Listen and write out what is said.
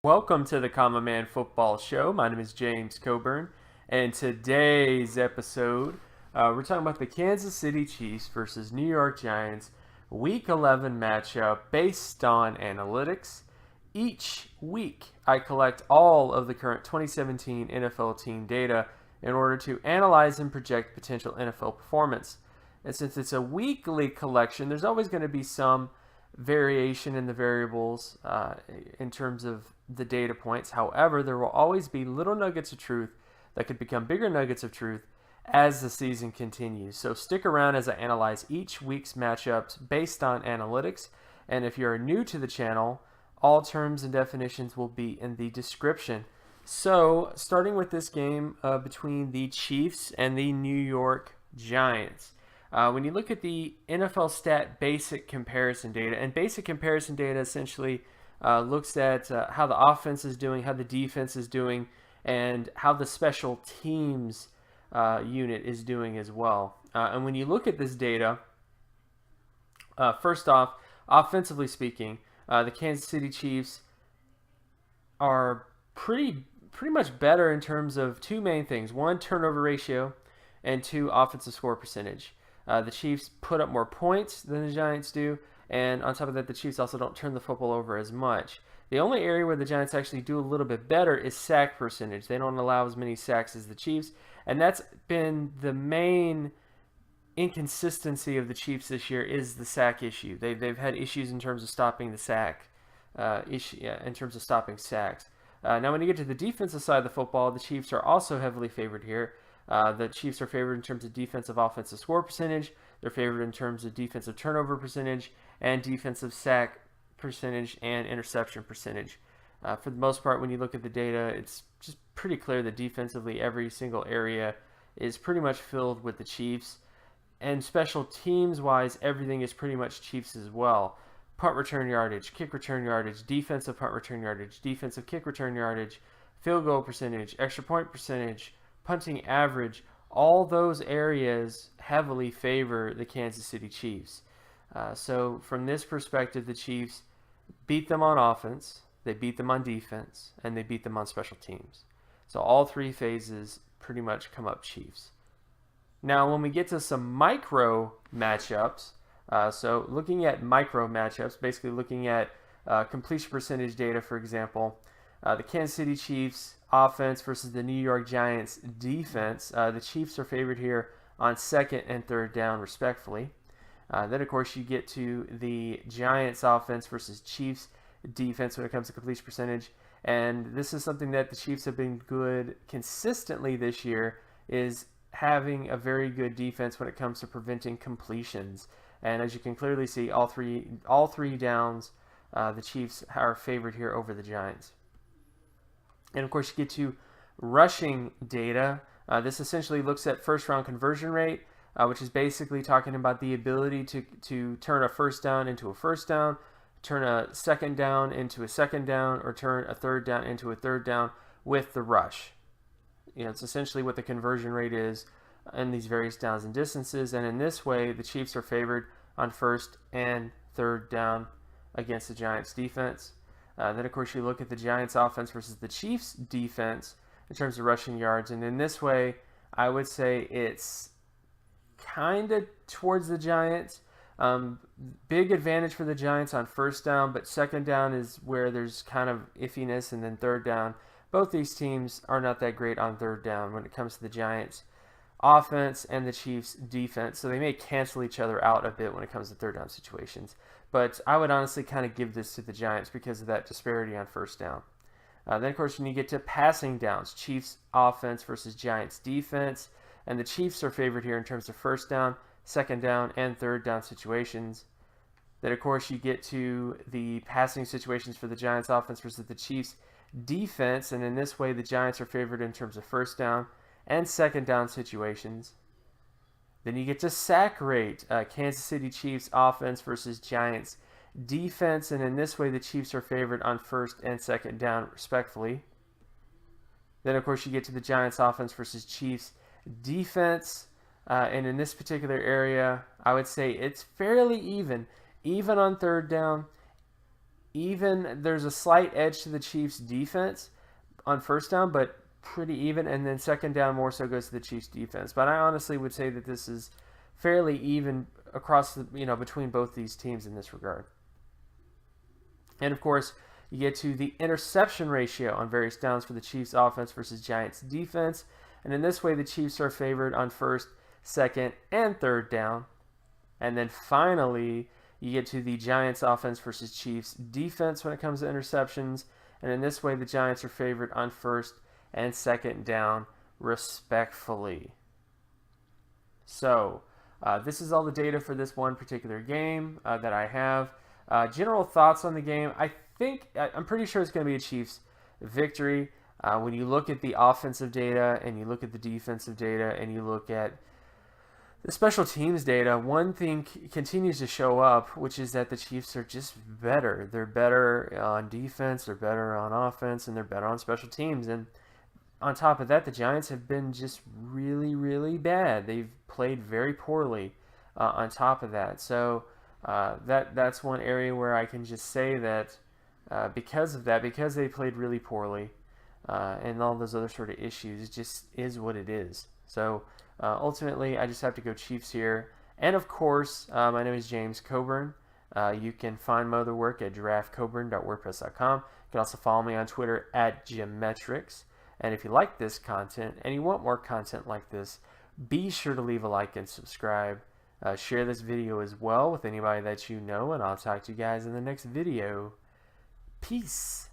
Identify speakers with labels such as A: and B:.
A: Welcome to the Common Man Football Show. My name is James Coburn, and today's episode, we're talking about the Kansas City Chiefs versus New York Giants Week 11 matchup based on analytics. Each week, I collect all of the current 2017 NFL team data in order to analyze and project potential NFL performance. And since it's a weekly collection, there's always going to be some variation in the variables in terms of the data points. However, there will always be little nuggets of truth that could become bigger nuggets of truth as the season continues. So stick around as I analyze each week's matchups based on analytics. And if you're new to the channel, all terms and definitions will be in the description. So starting with this game between the Chiefs and the New York Giants. When you look at the NFL stat basic comparison data, and basic comparison data essentially looks at how the offense is doing, how the defense is doing, and how the special teams unit is doing as well. And when you look at this data, first off, offensively speaking, the Kansas City Chiefs are pretty much better in terms of two main things. One, turnover ratio, and two, offensive score percentage. The Chiefs put up more points than the Giants do, and on top of that, the Chiefs also don't turn the football over as much. The only area where the Giants actually do a little bit better is sack percentage. They don't allow as many sacks as the Chiefs, and that's been the main inconsistency of the Chiefs this year is the sack issue. They've had issues in terms of stopping the sack in terms of stopping sacks. Now, when you get to the defensive side of the football, the Chiefs are also heavily favored here. The Chiefs are favored in terms of defensive offensive score percentage. They're favored in terms of defensive turnover percentage and defensive sack percentage and interception percentage. For the most part, when you look at the data, it's just pretty clear that defensively every single area is pretty much filled with the Chiefs. And special teams wise, everything is pretty much Chiefs as well. Punt return yardage, kick return yardage, defensive punt return yardage, defensive kick return yardage, field goal percentage, extra point percentage, punting average, all those areas heavily favor the Kansas City Chiefs. So from this perspective, the Chiefs beat them on offense, they beat them on defense, and they beat them on special teams. So all three phases pretty much come up Chiefs. Now when we get to some micro matchups, so looking at micro matchups, basically looking at completion percentage data, for example, the Kansas City Chiefs offense versus the New York Giants defense. The Chiefs are favored here on second and third down, respectfully. Then, of course, you get to the Giants offense versus Chiefs defense when it comes to completion percentage. And this is something that the Chiefs have been good consistently this year, is having a very good defense when it comes to preventing completions. And as you can clearly see, all three downs, the Chiefs are favored here over the Giants. And of course, you get to rushing data. This essentially looks at first round conversion rate, which is basically talking about the ability to turn a first down into a first down, turn a second down into a second down, or turn a third down into a third down with the rush. It's essentially what the conversion rate is in these various downs and distances. And in this way, the Chiefs are favored on first and third down against the Giants defense. Then, of course, you look at the Giants offense versus the Chiefs defense in terms of rushing yards. And in this way, I would say it's kind of towards the Giants. Big advantage for the Giants on first down, but second down is where there's kind of iffiness. And then third down, both these teams are not that great on third down when it comes to the Giants offense and the Chiefs defense. So they may cancel each other out a bit when it comes to third down situations. But I would honestly kind of give this to the Giants because of that disparity on first down. Then, of course, when you get to passing downs, Chiefs offense versus Giants defense. And the Chiefs are favored here in terms of first down, second down, and third down situations. Then, of course, you get to the passing situations for the Giants offense versus the Chiefs defense. And in this way, the Giants are favored in terms of first down and second down situations. Then you get to sack rate, Kansas City Chiefs offense versus Giants defense, and in this way the Chiefs are favored on first and second down respectively. Then of course you get to the Giants offense versus Chiefs defense, and in this particular area I would say it's fairly even on third down, even. There's a slight edge to the Chiefs' defense on first down, but pretty even. And then second down more so goes to the Chiefs' defense. But I honestly would say that this is fairly even across the, between both these teams in this regard. And of course, you get to the interception ratio on various downs for the Chiefs offense versus Giants defense. And in this way, the Chiefs are favored on first, second, and third down. And then finally, you get to the Giants offense versus Chiefs defense when it comes to interceptions. And in this way, the Giants are favored on first and second down, respectfully. So, this is all the data for this one particular game that I have. General thoughts on the game. I'm pretty sure it's going to be a Chiefs victory. When you look at the offensive data and you look at the defensive data and you look at the special teams data, one thing continues to show up, which is that the Chiefs are just better. They're better on defense, they're better on offense, and they're better on special teams. And on top of that, the Giants have been just really, really bad. They've played very poorly on top of that. So that's one area where I can just say that because of that, because they played really poorly and all those other sort of issues, it just is what it is. So ultimately, I just have to go Chiefs here. And of course, my name is James Coburn. You can find my other work at giraffecoburn.wordpress.com. You can also follow me on Twitter at Geometrics. And if you like this content and you want more content like this, be sure to leave a like and subscribe. Share this video as well with anybody that you know, and I'll talk to you guys in the next video. Peace.